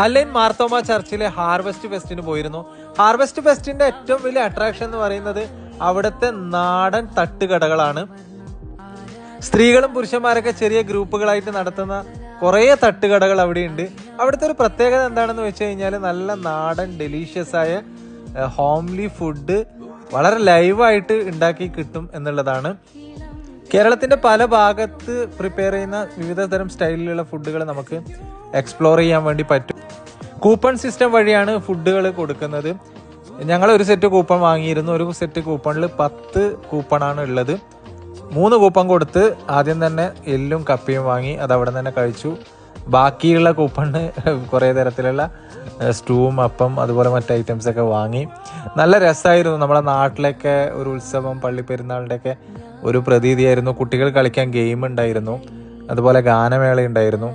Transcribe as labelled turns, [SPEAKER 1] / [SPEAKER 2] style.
[SPEAKER 1] Align Marthoma ചർച്ചിലെ harvest ഫെസ്റ്റിന് പോയിരുന്നു. Harvest ഫെസ്റ്റിന്റെ ഏറ്റവും വലിയ അട്രാക്ഷൻ എന്ന് പറയുന്നത് അവിടുത്തെ നാടൻ തട്ടുകടകളാണ്. സ്ത്രീകളും പുരുഷന്മാരൊക്കെ ചെറിയ ഗ്രൂപ്പുകളായിട്ട് നടത്തുന്ന കുറേ തട്ടുകടകൾ അവിടെയുണ്ട്. അവിടുത്തെ ഒരു പ്രത്യേകത എന്താണെന്ന് വെച്ച് കഴിഞ്ഞാൽ നല്ല നാടൻ ഡെലീഷ്യസ് ആയ ഹോംലി ഫുഡ് വളരെ ലൈവായിട്ട് ഉണ്ടാക്കി കിട്ടും എന്നുള്ളതാണ്. കേരളത്തിന്റെ പല ഭാഗത്ത് പ്രിപ്പയർ ചെയ്യുന്ന വിവിധ തരം സ്റ്റൈലിലുള്ള ഫുഡുകൾ നമുക്ക് എക്സ്പ്ലോർ ചെയ്യാൻ വേണ്ടി പറ്റും. കൂപ്പൺ സിസ്റ്റം വഴിയാണ് ഫുഡുകൾ കൊടുക്കുന്നത്. ഞങ്ങൾ ഒരു സെറ്റ് കൂപ്പൺ വാങ്ങിയിരുന്നു. ഒരു സെറ്റ് കൂപ്പണിൽ 10 കൂപ്പണാണ് ഉള്ളത്. 3 കൂപ്പൺ കൊടുത്ത് ആദ്യം തന്നെ എല്ലും കപ്പയും വാങ്ങി അത് അവിടെ തന്നെ കഴിച്ചു. ബാക്കിയുള്ള കൂപ്പണ് കുറേ തരത്തിലുള്ള സ്റ്റൂവും അപ്പം അതുപോലെ മറ്റ് ഐറ്റംസ് ഒക്കെ വാങ്ങി. നല്ല രസമായിരുന്നു. നമ്മളെ നാട്ടിലൊക്കെ ഒരു ഉത്സവം പള്ളിപ്പെരുന്നാളിൻ്റെ ഒക്കെ ഒരു പ്രതീതിയായിരുന്നു. കുട്ടികൾ കളിക്കാൻ ഗെയിം ഉണ്ടായിരുന്നു, അതുപോലെ ഗാനമേള ഉണ്ടായിരുന്നു.